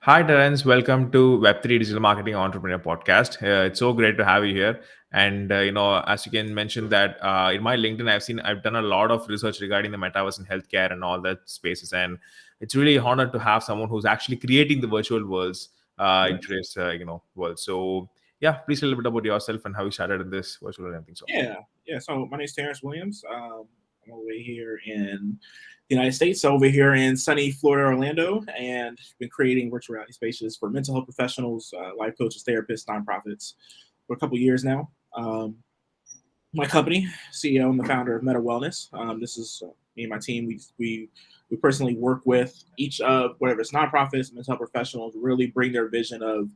Hi, Terrance. Welcome to Web3 Digital Marketing Entrepreneur Podcast. It's so great to have you here. And as you can mention that in my LinkedIn, I've done a lot of research regarding the metaverse and healthcare and all that spaces. And it's really honored to have someone who's actually creating the virtual worlds in Right. today's world. So yeah, please tell a little bit about yourself and how you started in this virtual and everything. So Yeah. So my name's Terrance Williams. I'm over here in the United States, so over here in sunny Florida, Orlando, and been creating virtual reality spaces for mental health professionals, life coaches, therapists, nonprofits for a couple years now. My company, CEO and the founder of Meta Wellness. This is me and my team. We personally work with each of whatever it's nonprofits, mental health professionals, really bring their vision of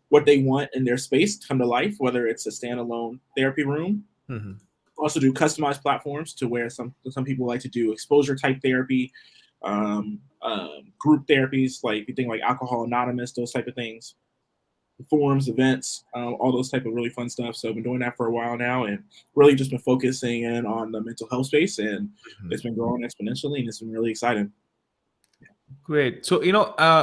what they want in their space to come to life, whether it's a standalone therapy room. Mhm. Also do customized platforms to where some people like to do exposure type therapy, group therapies, like you think like Alcohol Anonymous, those type of things, forums, events, all those type of really fun stuff. So I've been doing that for a while now, and really just been focusing in on the mental health space, and Mhm. it's been growing exponentially, and it's been really exciting. Great. So,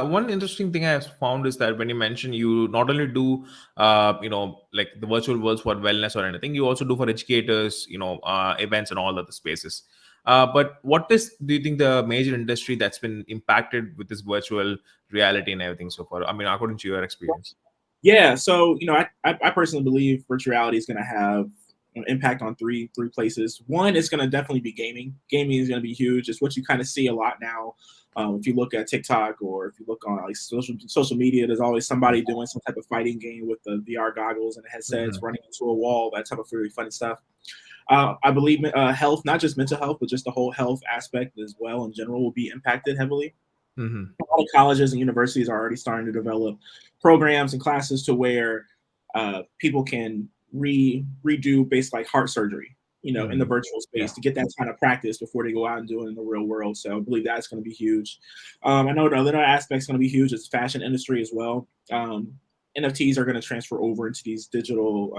one interesting thing I have found is that when you mention you not only do, like the virtual worlds for wellness or anything, you also do for educators, events and all other spaces. But what do you think the major industry that's been impacted with this virtual reality and everything so far? I mean, according to your experience. Yeah, so I personally believe virtual reality is going to have impact on three places. One is going to definitely be gaming. Gaming is going to be huge. It's what you kind of see a lot now. If you look at TikTok or if you look on like social media, there's always somebody doing some type of fighting game with the VR goggles and the headsets, Mhm. running into a wall, that type of really funny stuff. I believe health, not just mental health, but just the whole health aspect as well in general, will be impacted heavily. Mhm. A lot of colleges and universities are already starting to develop programs and classes to where people can redo based like heart surgery, in the Mhm. virtual Yeah. space to get that kind of practice before they go out and do it in the real world. So I believe that's going to be huge. I know the other aspect's going to be huge. It's fashion industry as well. NFTs are going to transfer over into these digital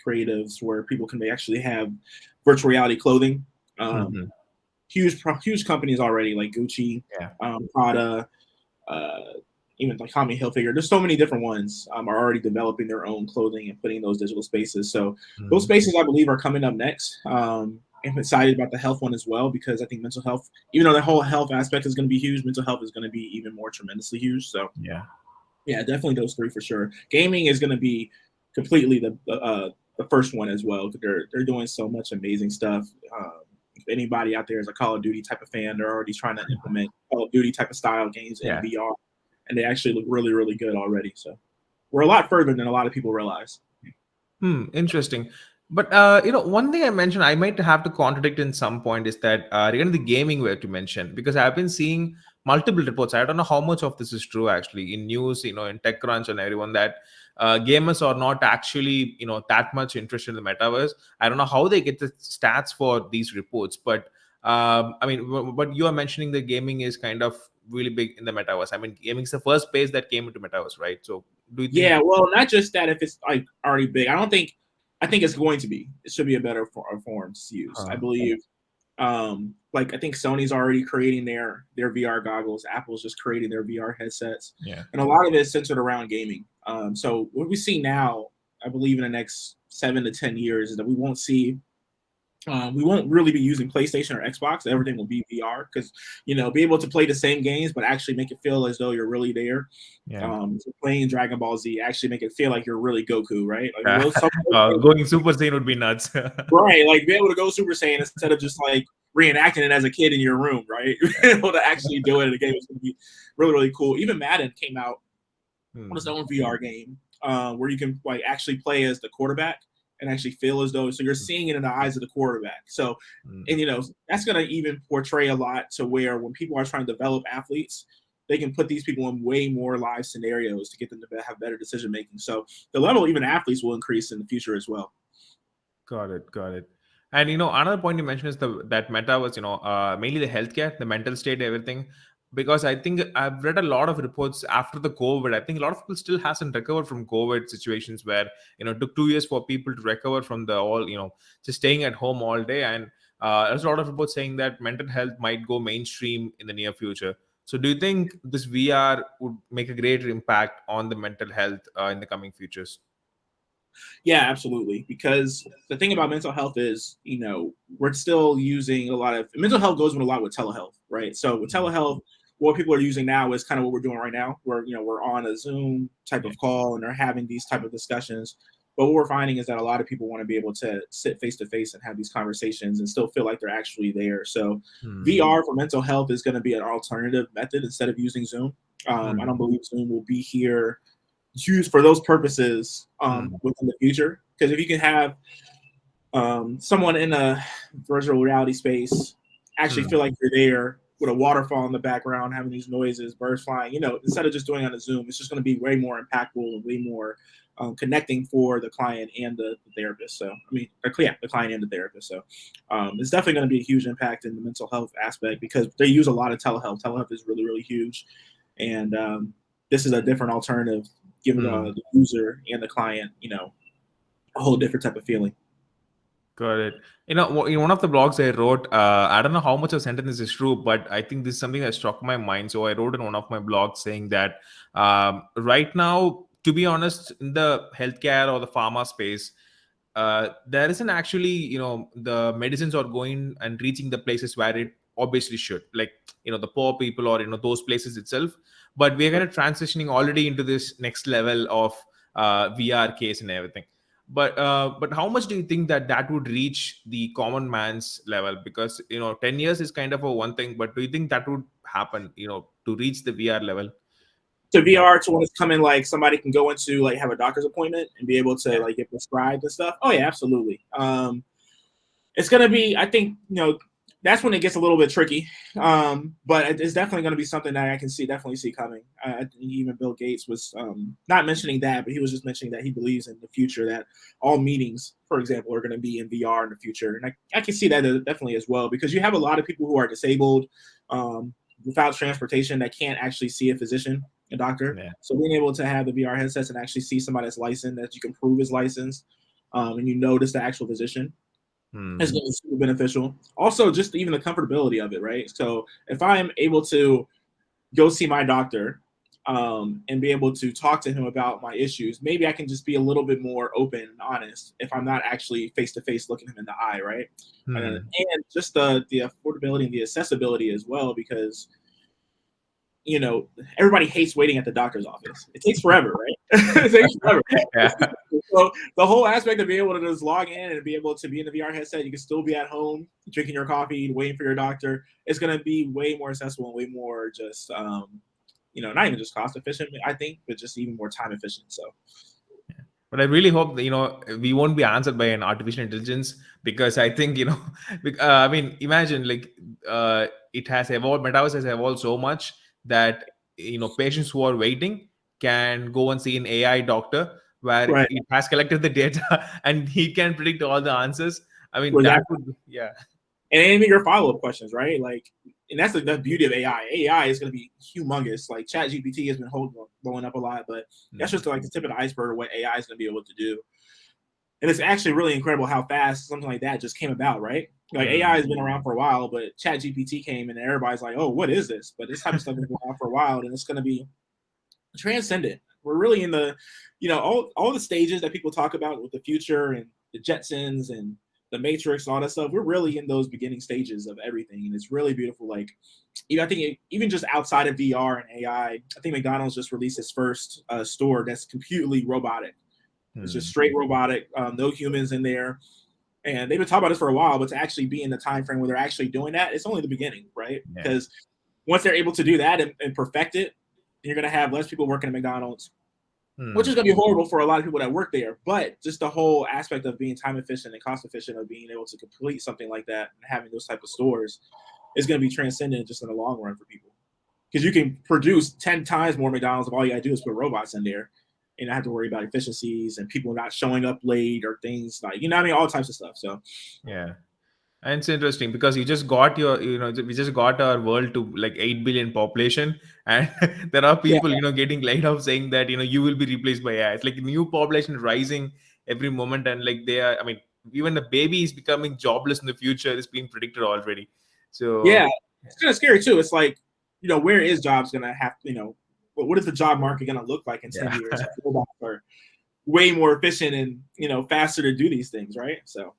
creatives where people can actually have virtual reality clothing. Um, Mhm. huge companies already like Gucci, Yeah. Prada, uh, even like Tommy Hilfiger. There's so many different ones are already developing their own clothing and putting those digital spaces. So those Mhm. spaces I believe are coming up next. I'm excited about the health one as well because I think mental health, even though the whole health aspect is going to be huge, mental health is going to be even more tremendously huge. So Yeah. yeah, definitely those three for sure. Gaming is going to be completely the first one as well. They're doing so much amazing stuff. If anybody out there is a Call of Duty type of fan, they're already trying to implement Call of Duty type of style games in Yeah. VR, and they actually look really really good already. So we're a lot further than a lot of people realize. Interesting. But one thing I mentioned, I might have to contradict in some point is that regarding the gaming where to mention, because I've been seeing multiple reports. I don't know how much of this is true actually in news, in TechCrunch and everyone that gamers are not actually, that much interested in the metaverse. I don't know how they get the stats for these reports, but I mean, but you are mentioning the gaming is kind of really big in the metaverse. I mean, gaming is the first space that came into metaverse, right? So, do you think? Yeah, well, not just that. If it's like already big, I don't think. I think it's going to be. It should be a better form to use. I Huh. believe. Like I think Sony's already creating their VR goggles. Apple's just creating their VR headsets, Yeah. and a lot of it is centered around gaming. So what we see now, I believe in the next 7 to 10 years, is that we won't really be using PlayStation or Xbox. Everything will be VR because be able to play the same games, but actually make it feel as though you're really there. Yeah. So playing Dragon Ball Z actually make it feel like you're really Goku, right? Like Yeah. those some Going Super Saiyan would be nuts. right, like be able to go Super Saiyan instead of just like reenacting it as a kid in your room, right? Be able to actually do it in a game is going to be really really cool. Even Madden came out on its Hmm. own VR game where you can like actually play as the quarterback and actually feel as though so you're seeing it in the eyes of the quarterback. So, Hmm. and that's going to even portray a lot to where when people are trying to develop athletes, they can put these people in way more live scenarios to get them to have better decision making. So the level of even athletes will increase in the future as well. Got it. Got it. And another point you mentioned is that metaverse, mainly the healthcare, the mental state, everything. Because I think I've read a lot of reports after the COVID. I think a lot of people still hasn't recovered from COVID situations where it took 2 years for people to recover from the all just staying at home all day. And there's a lot of reports saying that mental health might go mainstream in the near future. So do you think this VR would make a greater impact on the mental health in the coming futures? Yeah, absolutely. Because the thing about mental health is, we're still using a lot of mental health goes with a lot with telehealth, right? So with Mm. telehealth, what people are using now is kind of what we're doing right now, where we're on a Zoom type Yeah. of call and they're having these type of discussions. But what we're finding is that a lot of people want to be able to sit face to face and have these conversations and still feel like they're actually there. So Hmm. VR for mental health is going to be an alternative method instead of using Zoom. I Hmm. don't believe Zoom will be here used for those purposes Hmm. within the future. Because if you can have someone in a virtual reality space actually Hmm. feel like you're there with a waterfall in the background, having these noises, birds flying, instead of just doing it on a Zoom, it's just going to be way more impactful and way more connecting for the client and the therapist. So, I mean, yeah, the client and the therapist. So, it's definitely going to be a huge impact in the mental health aspect because they use a lot of telehealth. Telehealth is really, really huge. And this is a different alternative, giving Hmm. the user and the client, a whole different type of feeling. Got it. In one of the blogs I wrote, I don't know how much of sentence is true, but I think this is something that struck my mind. So I wrote in one of my blogs saying that right now, to be honest, in the healthcare or the pharma space, there isn't actually, the medicines are going and reaching the places where it obviously should, like, the poor people or, those places itself. But we're kind of transitioning already into this next level of VR case and everything. But how much do you think that that would reach the common man's level? Because 10 years is kind of a one thing, but do you think that would happen, to reach the VR level? To That VR to when it's coming, like somebody can go into like have a doctor's appointment and be able to Yeah. like get prescribed and stuff. Oh yeah, absolutely. It's gonna be. I think that's when it gets a little bit tricky. But it's definitely gonna be something that I can definitely see coming. I think even Bill Gates was not mentioning that, but he was just mentioning that he believes in the future that all meetings, for example, are going to be in VR in the future, and I can see that definitely as well because you have a lot of people who are disabled, without transportation that can't actually see a physician, a doctor. Yeah. So being able to have the VR headsets and actually see somebody that's licensed, that you can prove his license, and you notice the actual physician is Hmm. going to be super beneficial. Also, just even the comfortability of it, right? So if I am able to go see my doctor and be able to talk to him about my issues, maybe I can just be a little bit more open and honest if I'm not actually face to face looking him in the eye, right? Hmm. And just the affordability and the accessibility as well, because everybody hates waiting at the doctor's office. It takes forever, right? It takes forever. Yeah. So the whole aspect of being able to just log in and be able to be in the VR headset, you can still be at home drinking your coffee, waiting for your doctor. It's going to be way more accessible and way more just, not even just cost efficient, I think, but just even more time efficient. So But I really hope that we won't be answered by an artificial intelligence, because I think I mean, imagine, like, it has evolved. Metaverse has evolved so much that patients who are waiting can go and see an AI doctor where right, it has collected the data and he can predict all the answers. I mean, was that that would, yeah. and even your follow up questions, right? Like, and that's the beauty of AI. AI is going to be humongous. Like Chat GPT has been blowing up a lot, but that's Hmm. just like the tip of the iceberg of what AI is going to be able to do. And it's actually really incredible how fast something like that just came about, right? Like AI Hmm. has been around for a while, but Chat GPT came and everybody's like, "Oh, what is this?" But this type of stuff has been around for a while, and it's going to be transcendent. We're really in the, all the stages that people talk about with the future and the Jetsons and the Matrix and all that stuff. We're really in those beginning stages of everything, and it's really beautiful. Like, I think even just outside of VR and AI, I think McDonald's just released its first store that's completely robotic. It's just Hmm. straight robotic, no humans in there. And they've been talking about this for a while, but to actually be in the time frame where they're actually doing that, it's only the beginning, right? Yeah. Because once they're able to do that and perfect it, you're going to have less people working at McDonald's, which Hmm. is going to be horrible for a lot of people that work there. But just the whole aspect of being time efficient and cost efficient of being able to complete something like that and having those type of stores is going to be transcendent just in the long run for people. Because you can produce 10 times more McDonald's if all you got to do is put robots in there and not have to worry about efficiencies and people not showing up late or things like, what I mean, all types of stuff. So, Yeah. And it's interesting because you just got we just got our world to like 8 billion population, and there are yeah, people, getting laid off saying that, you will be replaced by AI. It's like new population rising every moment, and like I mean, even the baby is becoming jobless in the future is being predicted already. yeah, So, it's kind of scary too. It's like, where is jobs gonna have, what is the job market gonna look like in 10 Yeah. years? Robots are way more efficient and faster to do these things, right? So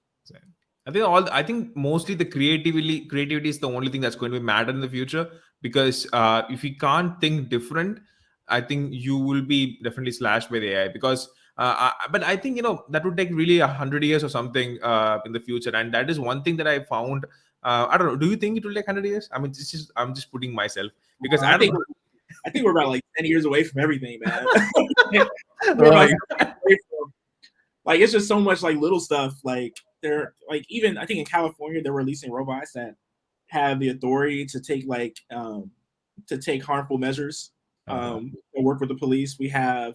I think mostly the creativity is the only thing that's going to matter in the future, because if you can't think different, I think you will be definitely slashed by the AI. Because but I think that would take really 100 years or something in the future, and that is one thing that I found. I don't know. Do you think it will take 100 years? I mean, I'm just putting myself, because I I don't think know. I think we're about like 10 years away from everything, man. We're Oh about my 10 years God. away from, like, it's just so much like little stuff. Like they're like, even I think in California they're releasing robots that have the authority to take harmful measures, Uh-huh. and work with the police. We have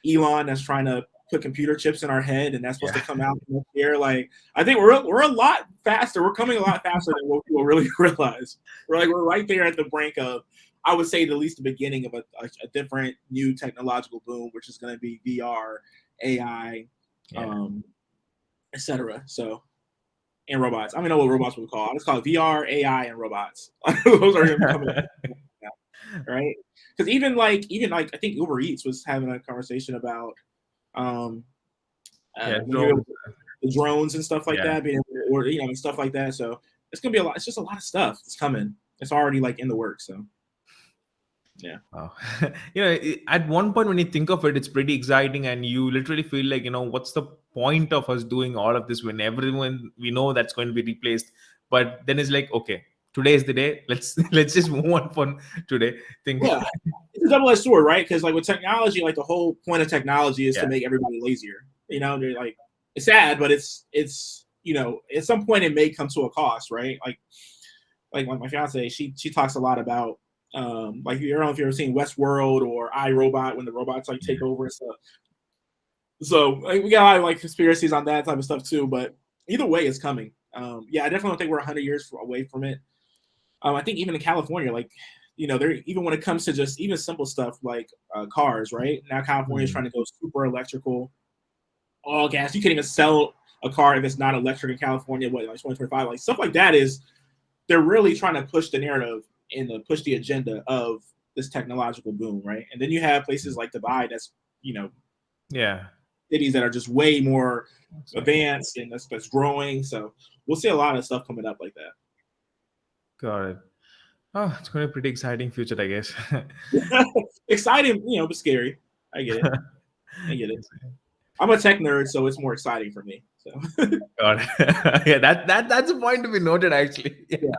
Elon that's trying to put computer chips in our head, and that's supposed to Yeah. come out next year. Like, I think we're a lot faster. We're coming a lot faster than what people really realize. We're right there at the brink of, I would say, at least the beginning of a different new technological boom, which is going to be VR, AI, Yeah. um, etc. So, and robots. I don't know what robots we call. I just call it VR, AI, and robots. Those are going to be coming out, right? Because even like I think Uber Eats was having a conversation about, um, Yeah. when you're able Drones. to, the drones and stuff like Yeah. that, being able to order, and stuff like that. So it's gonna be a lot. It's just a lot of stuff that's coming. It's already like in the works. So yeah, Wow. At one point when you think of it, it's pretty exciting, and you literally feel like, what's the point of us doing all of this when everyone we know that's going to be replaced? But then it's like, okay, today is the day. Let's let's just move on from today. Think, yeah. It's a double-edged sword, right? Because like with technology, like the whole point of technology is to yeah, make everybody lazier. They're like, it's sad, but it's at some point it may come to a cost, right? Like my fiance, she talks a lot about, like, I don't know if you've ever seen Westworld or iRobot, when the robots like take over and stuff. So like, we got a lot of like conspiracies on that type of stuff too. But either way, it's coming. Yeah, I definitely don't think we're 100 years away from it. I think even in California, like, there, even when it comes to just even simple stuff like cars, right? Now California is mm, trying to go super electrical, all gas. You can't even sell a car if it's not electric in California. What, like 2025, like stuff like that is, they're really trying to push the narrative and to push the agenda of this technological boom, right? And then you have places like Dubai, that's, yeah. cities that are just way more So, advanced, and that's growing. So we'll see a lot of stuff coming up like got it. Oh, it's going to be a pretty exciting future, I guess. that. Exciting, but scary. I get it. I get it. I'm a tech nerd, so it's more exciting for me. So Got it. Yeah, that's a point to be noted, actually. Yeah. yeah.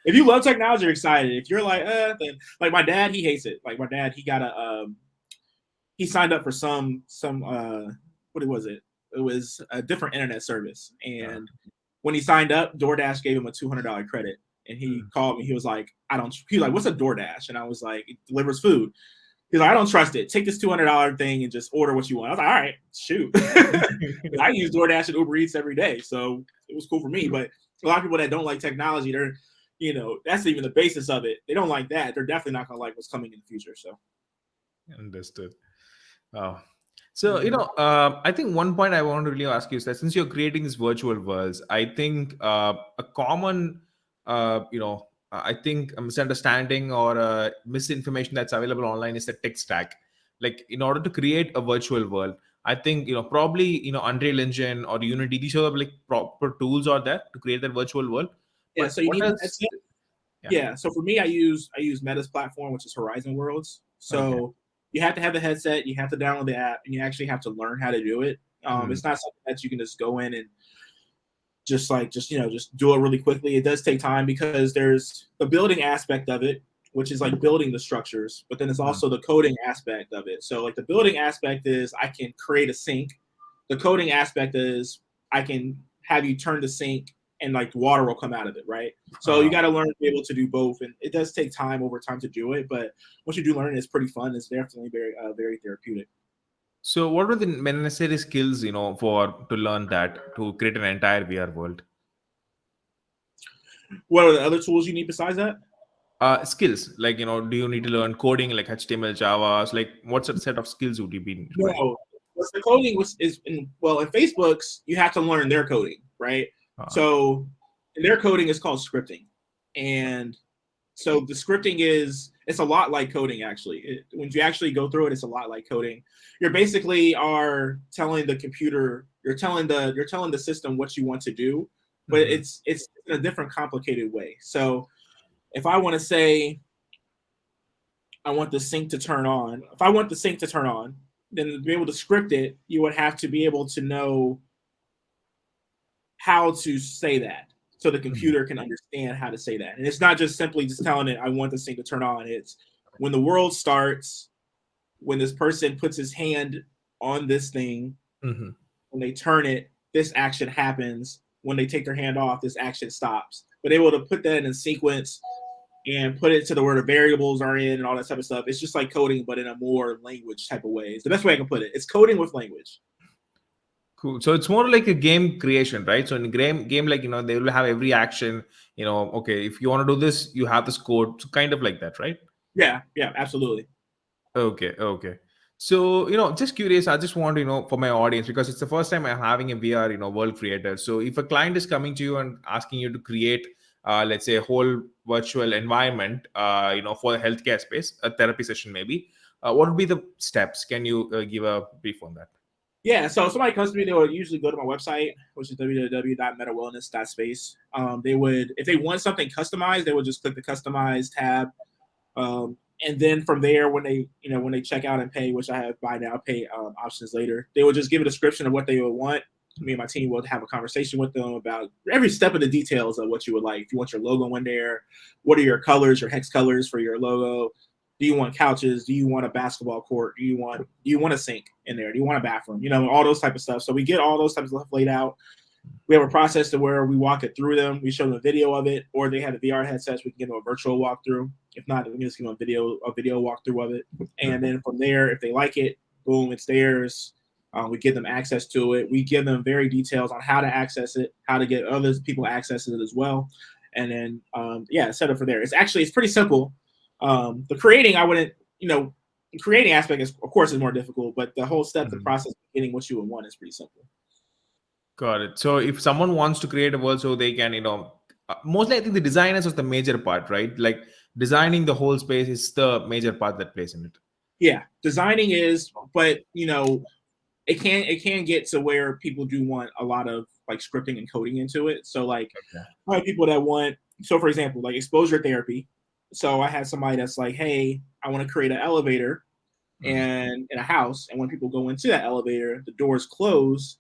If you love technology, you're excited. If you're like, then, like my dad, he hates it. Like my dad, he signed up for some what was it? It was a different internet service, Uh, and when he signed up, DoorDash gave him a $200 credit, and he mm. called me. He was like, I don't. He was like, what's a DoorDash? And I was like, it delivers food. He's like, I don't trust it. Take this $200 thing and just order what you want. I was like, all right, shoot. I use DoorDash and Uber Eats every day, so it was cool for me. But a lot of people that don't like technology, they're, that's even the basis of it. They don't like that. They're definitely not gonna like what's coming in the future. So, Understood. Wow. So, mhm. I think one point I want to really ask you is that since you're creating these virtual worlds, I think a common, I think a misunderstanding or a misinformation that's available online is the tech stack. Like, in order to create a virtual world, I think, probably, Unreal Engine or Unity, these are like proper tools are there to create that virtual world. Yeah. But So you what need a else? headset. Yeah. Yeah. So for me, I use Meta's platform, which is Horizon Worlds. Okay. So you have to have the headset, you have to download the app, and you actually have to learn how to do it. Hmm. It's not something that you can just go in and just do it really quickly. It does take time because there's the building aspect of it, which is like building the structures, but then it's Hmm. also the coding aspect of it. So like the building aspect is I can create a sink. The coding aspect is I can have you turn the sink and like water will come out of it, right? So you got to learn to be able to do both, and it does take time over time to do it. But once you do learn, it's pretty fun. It's definitely very therapeutic. So, what were the necessary skills, for to learn that to create an entire VR world? What are the other tools you need besides that? Skills like, do you need to learn coding like HTML, Java's? Like, what sort of set of skills would you be requiring? No, what's the coding was is in, well, in Facebook's you have to learn their coding, right? Uh, So their coding is called scripting, and So the scripting it's a lot like coding actually. When you actually go through it, it's a lot like coding. You're basically are telling the computer, you're telling the system what you want to do, but Mm-hmm. it's in a different complicated way. So if I want to say I want the sink to turn on, if I want the sink to turn on, then to be able to script it, you would have to be able to know how to say that so the Mm-hmm. computer can understand how to say that. And it's not just simply just telling it, I want this thing to turn on. It's when the world starts, when this person puts his hand on this thing, Mm-hmm. when they turn it, this action happens. When they take their hand off, this action stops. But able to put that in a sequence and put it to the where the variables are in and all that type of stuff. It's just like coding, but in a more language type of way. It's the best way I can put it. It's coding with language. Cool. So it's more like a game creation, right? So in a game like, they will have every action, okay, if you want to do this, you have this code. So kind of like that, right? Yeah, yeah, absolutely. Okay, okay. So, just curious, I just want to, for my audience, because it's the first time I'm having a VR, world creator. So if a client is coming to you and asking you to create, let's say, a whole virtual environment, for the healthcare space, a therapy session maybe, what would be the steps? Can you give a brief on that? Yeah, so if somebody comes to me, they would usually go to my website, which is www.metawellness.space. They would, if they want something customized, they would just click the customize tab. And then from there, when they check out and pay, which I have buy now, pay options later, they would just give a description of what they would want. Me and my team would have a conversation with them about every step of the details of what you would like. If you want your logo in there, what are your colors, your hex colors for your logo? Do you want couches? Do you want a basketball court? Do you want a sink in there? Do you want a bathroom? All those type of stuff. So we get all those types of stuff laid out. We have a process to where we walk it through them. We show them a video of it, or they have the VR headsets. We can give them a virtual walkthrough. If not, we can just give them a video walkthrough of it. And then from there, if they like it, boom, it's theirs. We give them access to it. We give them very details on how to access it, how to get other people access to it as well. And then, set up for there. It's pretty simple. The creating, I wouldn't, the creating aspect is, of course, is more difficult, but the whole step, the Mhm. process of getting what you would want is pretty simple. Got it. So if someone wants to create a world, so they can, mostly I think the designers is the major part, right? Like designing the whole space is the major part that plays in it. Yeah, designing is, but it can get to where people do want a lot of like scripting and coding into it. So like Okay. I have people that want, so for example, like exposure therapy. So I had somebody that's like, hey, I want to create an elevator Mhm. and in a house, and when people go into that elevator, the doors close,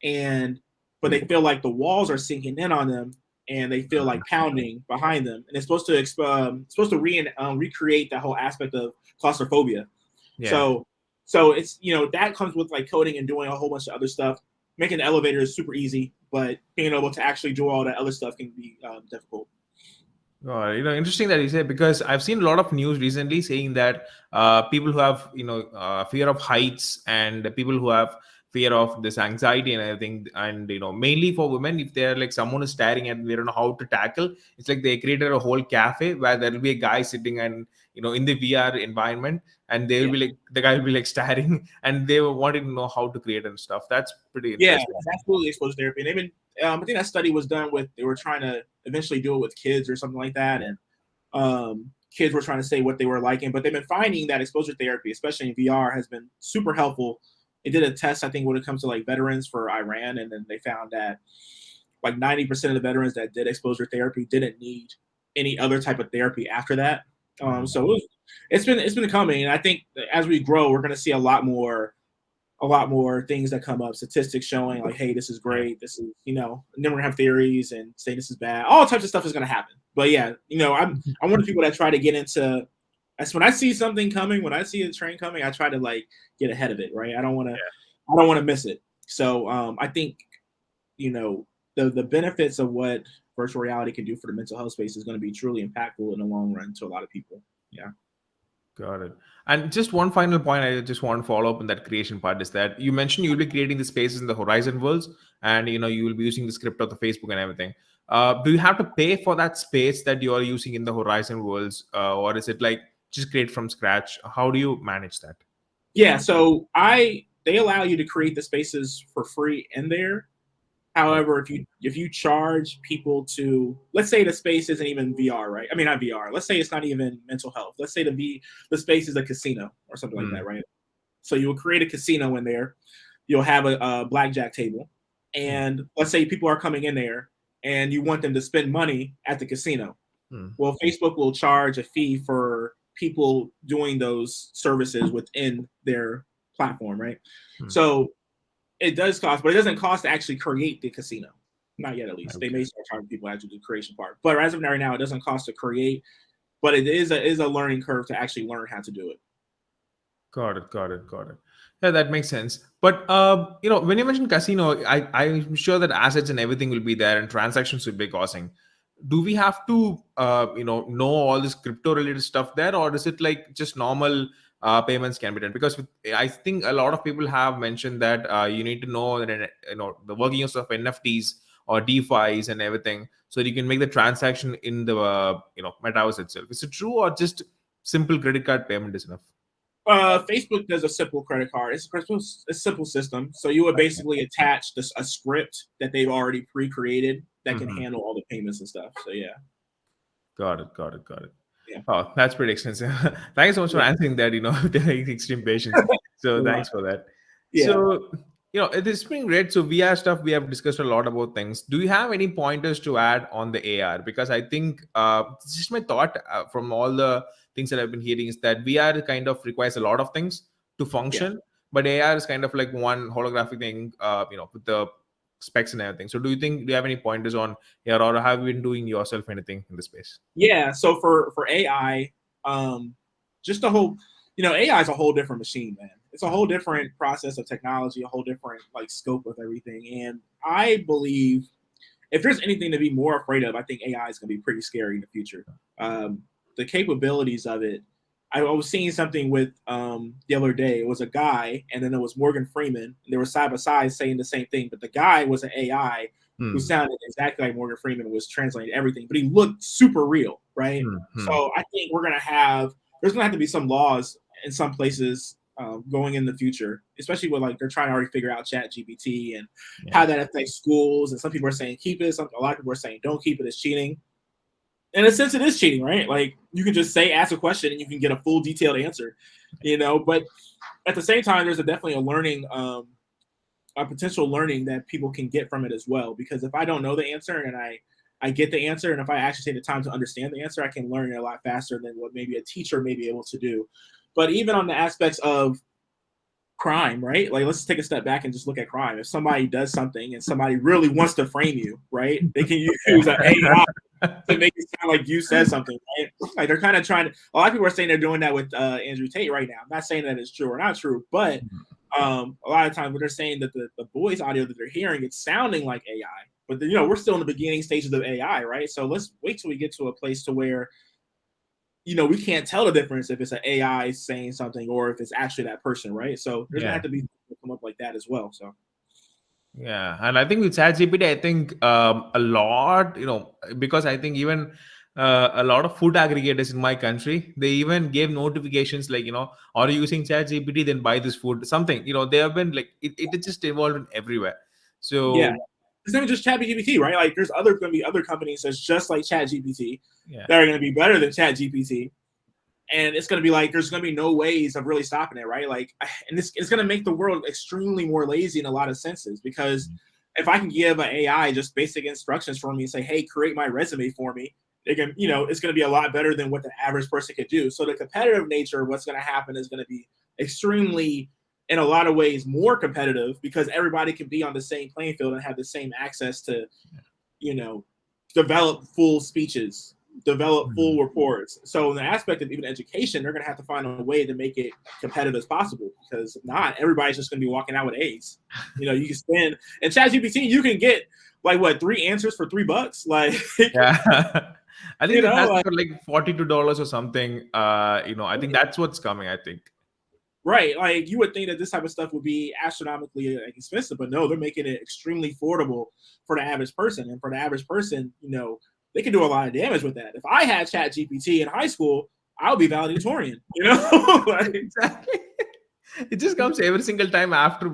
and but they feel like the walls are sinking in on them, and they feel like pounding behind them, and it's supposed to recreate that whole aspect of claustrophobia. Yeah. So so it's that comes with like coding and doing a whole bunch of other stuff. Making the elevator is super easy, but being able to actually do all that other stuff can be difficult. Interesting that you say, because I've seen a lot of news recently saying that people who have fear of heights, and the people who have fear of this anxiety and everything, and mainly for women, if they're like someone is staring and they don't know how to tackle, it's like they created a whole cafe where there will be a guy sitting and in the VR environment, and they will Yeah. be like the guy will be like staring, and they wanted to know how to create and stuff. That's pretty Yeah, interesting. that's absolutely exposure therapy. And they've been, I think that study was done with, they were trying to eventually do it with kids or something like that. Yeah. And kids were trying to say what they were liking, but they've been finding that exposure therapy, especially in VR, has been super helpful. They did a test, I think, when it comes to like veterans for Iran, and then they found that like 90% of the veterans that did exposure therapy didn't need any other type of therapy after that. Mhm. So it's been coming, and I think as we grow, we're going to see a lot more things that come up, statistics showing like, hey, this is Yeah. great, this is, and then we're gonna have theories and say this is bad. All types of stuff is gonna happen. But yeah, I'm one of the people that try to get into. That's when I see something coming, when I see a train coming, I try to like get ahead of it, right? I don't want to miss it. So I think you know the benefits of what virtual reality can do for the mental health space is going to be truly impactful in the long run to a lot of people. Yeah. Got it. And just one final point I just want to follow up on that creation part is that you mentioned you'll be creating the spaces in the Horizon worlds, and you will be using the script of the Facebook and everything. Do you have to pay for that space that you are using in the Horizon worlds, or is it like just create from scratch? How do you manage that? Yeah, so they allow you to create the spaces for free in there. Oh, However, if you charge people to, let's say the space isn't even VR, right? I mean, not VR. Let's say it's not even mental health. Let's say the space is a casino or something like hmm, that, right? So you will create a casino in there. You'll have a blackjack table, hmm, and let's say people are coming in there, and you want them to spend money at the casino. hmm, Well, Facebook will charge a fee for people doing those services within their platform, right? hmm. So it does cost, but it doesn't cost to actually create the casino. Not yet, at least. They Okay. may start charging people actually do the creation part. But as of right now, it doesn't cost to create, but it is a learning curve to actually learn how to do it. Got it. Got it. Got it. Yeah, that makes sense. But when you mentioned casino, I'm sure that assets and everything will be there, and transactions will be causing. Do we have to know all this crypto related stuff there, or is it like just normal payments can be done? Because I think a lot of people have mentioned that you need to know that the workings of NFTs or DeFi's and everything, so that you can make the transaction in the metaverse itself. Is it true, or just simple credit card payment is enough? Facebook does a simple credit card. It's a simple system. So you would basically attach a script that they've already pre-created that can Mhm. handle all the payments and stuff. So yeah, Got it. Got it. Got it. yeah, Oh, that's pretty extensive. Thank you so much for yeah, answering that, with the extreme patience. So yeah. thanks for that. Yeah. So, it is been great. So VR stuff, we have discussed a lot about things. Do you have any pointers to add on the AR? Because I think it's just my thought from all the things that I've been hearing is that VR kind of requires a lot of things to Yeah. function, but AR is kind of like one holographic thing, with the specs and everything. So do you have any pointers on AR, or have you been doing yourself anything in the space? Yeah. So for AI, um, just a whole, AI is a whole different machine, man. It's a whole different process of technology, a whole different like scope of everything. And I believe if there's anything to be more afraid of, I think AI is going to be pretty scary in the future. Um, the capabilities of it. I was seeing something with the other day. It was a guy, and then it was Morgan Freeman. And they were side by side saying the same thing, but the guy was an AI who Hmm. sounded exactly like Morgan Freeman, was translating everything, but he looked super real, right? Hmm. Hmm. So I think there's gonna have to be some laws in some places going in the future, especially with like they're trying to already figure out Chat GPT and Yeah. how that affects schools. And some people are saying keep it. A lot of people are saying don't keep it. It's cheating. In a sense, it is cheating, right? Like you can just ask a question, and you can get a full detailed answer. But at the same time, there's definitely a potential learning that people can get from it as well. Because if I don't know the answer and I get the answer, and if I actually take the time to understand the answer, I can learn it a lot faster than what maybe a teacher may be able to do. But even on the aspects of crime, right? Like let's take a step back and just look at crime. If somebody does something and somebody really wants to frame you, right? They can use an AI to make it sound like you said something, right? Like they're kind of trying to. A lot of people are saying they're doing that with Andrew Tate right now. I'm not saying that it's true or not true, but a lot of times when they're saying that the voice audio that they're hearing, it's sounding like AI. But we're still in the beginning stages of AI, right? So let's wait till we get to a place to where we can't tell the difference if it's an AI saying something or if it's actually that person, right? So there's gonna Yeah. have to be come up like that as well. So Yeah, and I think with ChatGPT, I think a lot, because I think even a lot of food aggregators in my country, they even gave notifications like, are you using ChatGPT? Then buy this food. Something, they have been like it just evolved in everywhere. yeah, So it's not just ChatGPT, right? Like there's gonna be other companies that's just like ChatGPT yeah, that are gonna be better than ChatGPT, and it's gonna be like there's gonna be no ways of really stopping it, right? Like, and this it's gonna make the world extremely more lazy in a lot of senses because if I can give an AI just basic instructions for me and say, hey, create my resume for me, they can, it's going to be a lot better than what the average person could do. So the competitive nature of what's going to happen is going to be extremely, in a lot of ways, more competitive because everybody can be on the same playing field and have the same access to, you know, develop full speeches, develop full Mhm. reports. So in the aspect of even education, they're going to have to find a way to make it competitive as possible because if not, everybody's just going to be walking out with A's. You can spend and ChatGPT, you can get like what 3 answers for $3. Like Yeah, I think it has it like for like $42 or something. I think that's what's coming. I think. right, like you would think that this type of stuff would be astronomically expensive, but no, they're making it extremely affordable for the average person. And for the average person, they can do a lot of damage with that. If I had Chat GPT in high school, I would be valedictorian. Like, Exactly. It just comes every single time after,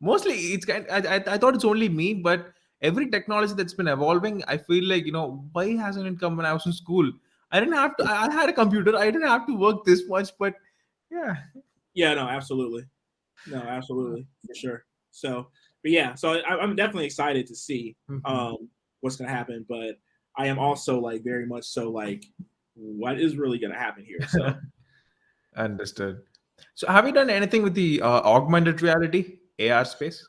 mostly it's kind I thought it's only me, but every technology that's been evolving, I feel like, why hasn't it come when I was in school? I didn't have to. I had a computer. I didn't have to work this much, but yeah. Yeah, no, absolutely. No, absolutely, for sure. So, but yeah, so I'm definitely excited to see Mhm. what's gonna happen, but I am also like very much so like, what is really gonna happen here? So Understood. So, have you done anything with the augmented reality AR space?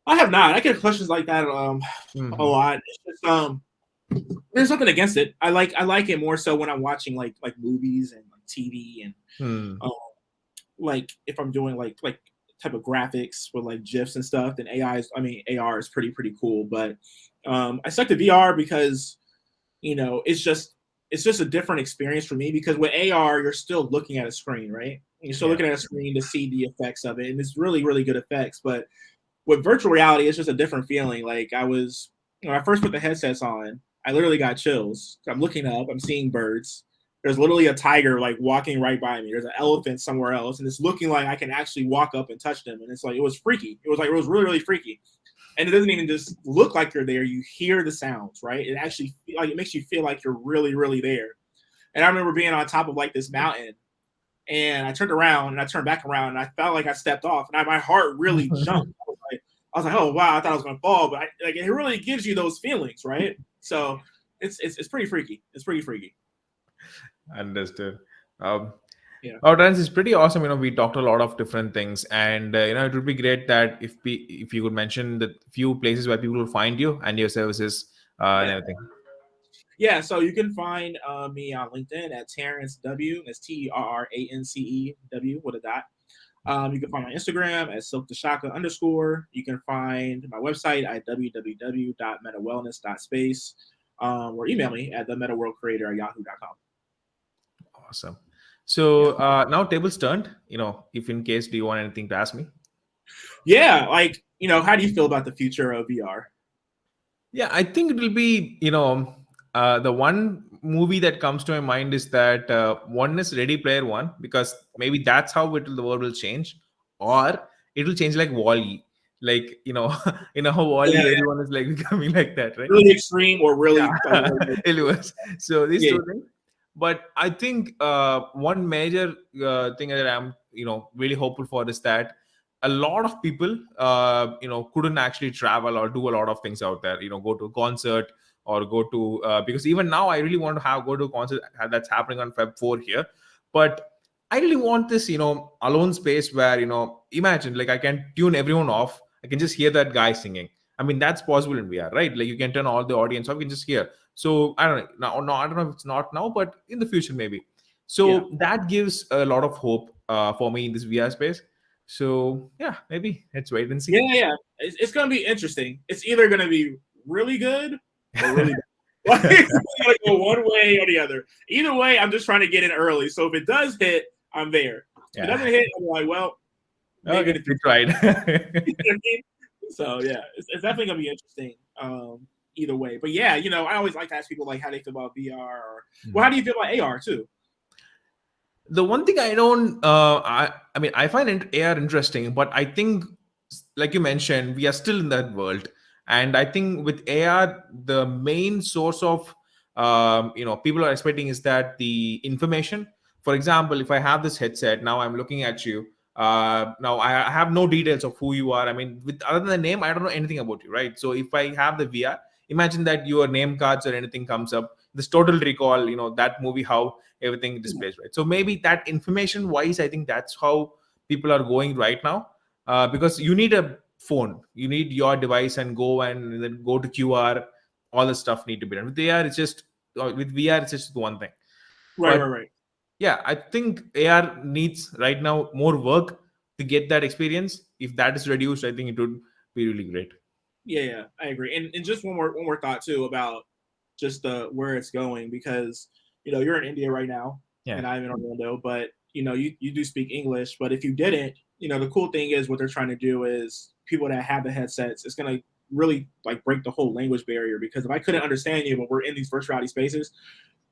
I have not. I get questions like that a Hmm. lot. It's just there's nothing against it. I like it more so when I'm watching like movies and like TV and Hmm. um, like if I'm doing like type of graphics with like GIFs and stuff, then AR is pretty cool. But I stuck to VR because it's just a different experience for me because with AR you're still looking at a screen, right? You're still Yeah. looking at a screen to see the effects of it, and it's really good effects. But with virtual reality, it's just a different feeling. Like I was when I first put the headsets on, I literally got chills. I'm looking up, I'm seeing birds. There's literally a tiger like walking right by me. There's an elephant somewhere else, and it's looking like I can actually walk up and touch them. And it's like it was freaky. It was really freaky. And it doesn't even just look like you're there. You hear the sounds, right? It actually like it makes you feel like you're really there. And I remember being on top of like this mountain, and I turned around and I turned back around and I felt like I stepped off, and my heart really jumped. I was like, oh wow, I thought I was gonna fall, but like it really gives you those feelings, right? So it's pretty freaky. It's pretty freaky. Understood. Um, Yeah. Oh, Terrance, it's pretty awesome. We talked a lot of different things, and it would be great that if you could mention the few places where people will find you and your services and Yeah. everything. Yeah. So you can find me on LinkedIn at Terrance W. That's TerranceW with a dot. You can find my Instagram at silkdeshaka_. You can find my website at www.metawellness.space, or email me at themetaworldcreator@yahoo.com. Awesome. Yeah. So now tables turned. If in case do you want anything to ask me? Yeah. Like, how do you feel about the future of VR? Yeah, I think it will be, the one movie that comes to my mind is that one is Ready Player One, because maybe that's how the world will change, or it will change like Wall-E. Like, how Yeah. Wall-E, everyone is like becoming like that, right? Really extreme or really like Yeah, it was. So these yeah. two things. But I think one major thing that I'm, really hopeful for is that a lot of people, couldn't actually travel or do a lot of things out there. Go to a concert or go to because even now I really want to go to a concert that's happening on Feb 4 here, but I really want this, alone space where imagine like I can tune everyone off. I can just hear that guy singing. I mean, that's possible in VR, right? Like you can turn all the audience off, you can just hear. So I don't know. Now, no, I don't know if it's not now, but in the future maybe. Yeah. So that gives a lot of hope for me in this VR space. So yeah, maybe let's wait and see. Yeah. It's gonna be interesting. It's either gonna be really good or really bad. Like it's gonna go one way or the other. Either way, I'm just trying to get in early. So if it does hit, I'm there. If it Yeah. doesn't hit, I'm like, well, maybe in Okay, the we future. tried. You know what I mean? So yeah, it's definitely gonna be interesting. Either way, but yeah, I always like to ask people like how they feel about VR, or well, how do you feel about AR too? The one thing I don't, I mean, I find AR interesting, but I think, like you mentioned, we are still in that world, and I think with AR, the main source of, people are expecting is that the information. For example, if I have this headset now, I'm looking at you. Now I have no details of who you are. I mean, with other than the name, I don't know anything about you, right? So if I have the VR, imagine that your name cards or anything comes up. This total recall, that movie, how everything displays, right? So maybe that information wise, I think that's how people are going right now, because you need a phone, you need your device and go and then go to QR. All the stuff need to be done with AR. It's just with VR, it's just one thing. Right, But right, right. yeah, I think AR needs right now more work to get that experience. If that is reduced, I think it would be really great. Yeah, I agree. And just one more thought too about just where it's going, because you're in India right now Yeah. and I'm in Orlando, but you do speak English. But if you didn't, the cool thing is what they're trying to do is people that have the headsets, it's gonna really like break the whole language barrier, because if I couldn't understand you when we're in these virtual reality spaces,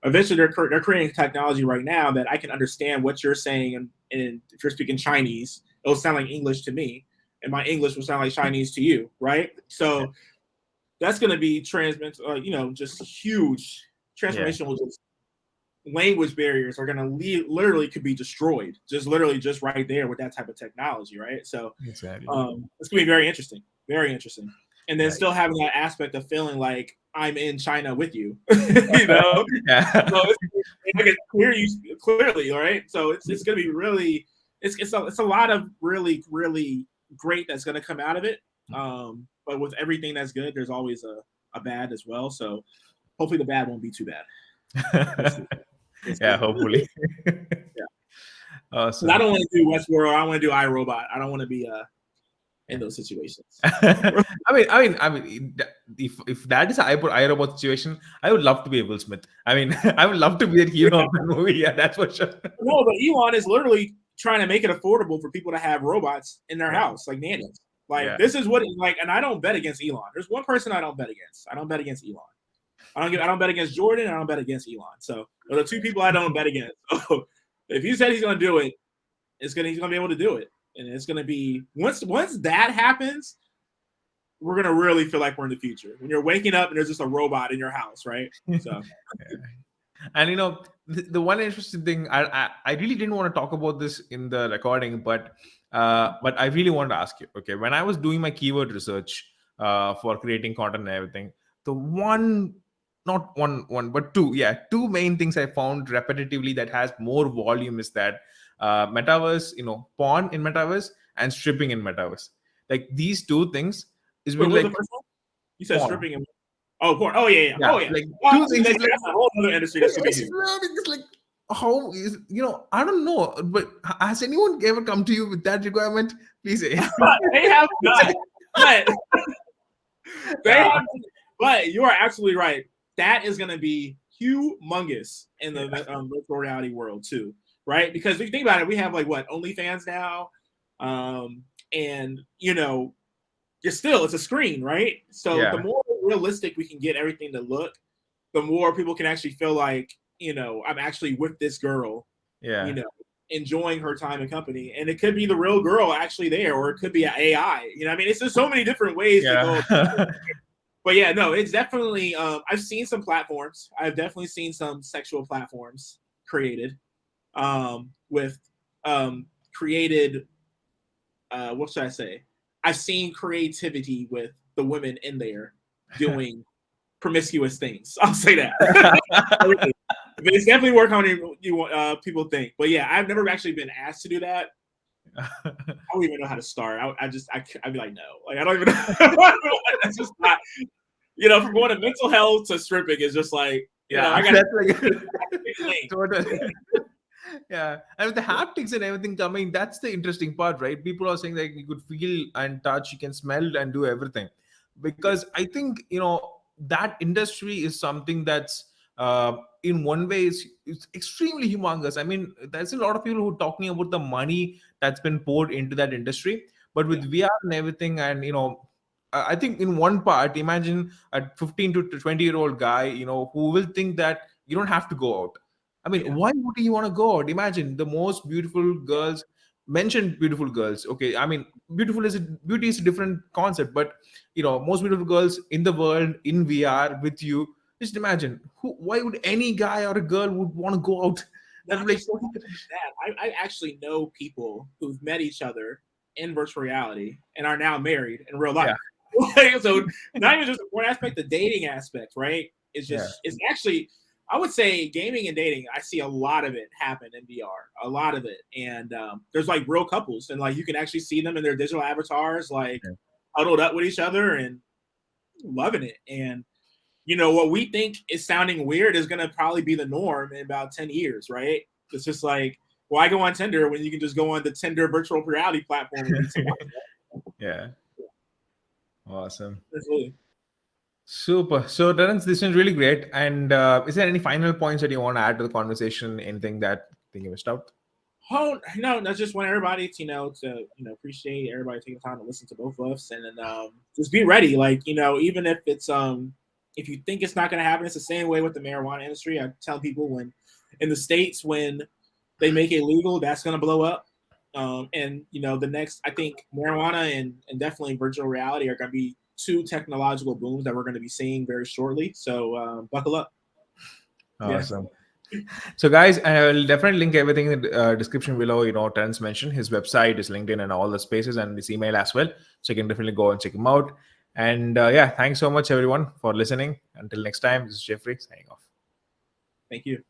eventually they're creating technology right now that I can understand what you're saying, and if you're speaking Chinese, it'll sound like English to me, and my English will sound like Chinese to you, right? So that's going to be just huge transformation. Will just language barriers are going to literally could be destroyed, just right there with that type of technology, right? So exactly. It's going to be very interesting, very interesting. And then Yeah. still having that aspect of feeling like I'm in China with you, you know. Yeah. So I can hear you clearly, all right. So it's going to be really it's a lot of really great that's going to come out of it. But with everything that's good, there's always a bad as well. So hopefully the bad won't be too bad. We'll see. Yeah, hopefully. Yeah. Awesome. I don't want to do Westworld. I want to do iRobot. I don't want to be in those situations. I mean, if that is a iRobot situation, I would love to be a Will Smith. I mean, I would love to be the hero of the movie. Yeah, that's for sure. No, but Elon is literally trying to make it affordable for people to have robots in their house, like nannies. Like this is what like, and I don't bet against Elon. There's one person I don't bet against. I don't bet against Elon. I don't bet against Jordan. I don't bet against Elon. So those are two people I don't bet against. So if he said he's going to do it, he's going to be able to do it, and it's going to be once that happens, we're going to really feel like we're in the future. When you're waking up and there's just a robot in your house, right? So. And the one interesting thing, I really didn't want to talk about this in the recording, but I really want to ask you. Okay, when I was doing my keyword research for creating content and everything, the not one but two main things I found repetitively that has more volume is that metaverse, porn in metaverse and stripping in metaverse. Like these two things is Wait, been what was like the first one? You said porn. stripping and porn. Oh yeah. Oh yeah. Like well, two things is like that's a whole other industry that should be huge. it's like how is I don't know, but has anyone ever come to you with that requirement? Please say. They have not. But they have. But you are absolutely right. That is going to be humongous in the virtual reality world too, right? Because if you think about it, we have like what OnlyFans now, and it's a screen, right? So the more realistic we can get everything to look, the more people can actually feel like, I'm actually with this girl, enjoying her time and company. And it could be the real girl actually there, or it could be an AI. I mean, it's just so many different ways to go. But yeah, no, it's definitely, I've seen some platforms. I've definitely seen some sexual platforms created with created, what should I say? I've seen creativity with the women in there doing promiscuous things. I'll say that. It's definitely work on you people think. But yeah, I've never actually been asked to do that. I don't even know how to start. I'd be like, no. Like, I don't even know. That's just not, from going to mental health to stripping is just like, I got totally. Yeah, and with the haptics and everything coming, that's the interesting part, right? People are saying that you could feel and touch, you can smell and do everything. Because I think that industry is something that's in one way it's extremely humongous. I mean, there's a lot of people who are talking about the money that's been poured into that industry, but with VR and everything, and I think in one part, imagine a 15 to 20-year-old guy, who will think that you don't have to go out. I mean, why would you want to go out? Imagine the most beautiful girls, mentioned beautiful girls. Okay, I mean, beauty is a different concept, but most beautiful girls in the world in VR with you. Just imagine why would any guy or a girl would want to go out? That's like that. I actually know people who've met each other in virtual reality and are now married in real life. Yeah. So not even just one aspect, the dating aspect, right? It's just it's actually, I would say gaming and dating, I see a lot of it happen in VR, a lot of it. And there's like real couples, and like you can actually see them in their digital avatars, like huddled up with each other and loving it. And what we think is sounding weird is going to probably be the norm in about 10 years, right? It's just like, why go on Tinder when you can just go on the Tinder virtual reality platform and meet somebody? Yeah. Awesome. Absolutely. Super. So, Terrance, this is really great. And is there any final points that you want to add to the conversation? Anything that you missed out? Oh no, I just want everybody to appreciate everybody taking the time to listen to both of us, and then just be ready. Like even if it's if you think it's not going to happen, it's the same way with the marijuana industry. I tell people when in the States when they make it legal, that's going to blow up. And the next, I think marijuana and definitely virtual reality are going to be two technological booms that we're going to be seeing very shortly. So buckle up. Yeah. Awesome. So, guys, I will definitely link everything in the description below. Terrence mentioned his website, his LinkedIn, and all the spaces, and his email as well. So, you can definitely go and check him out. And yeah, thanks so much, everyone, for listening. Until next time, this is Jeffrey signing off. Thank you.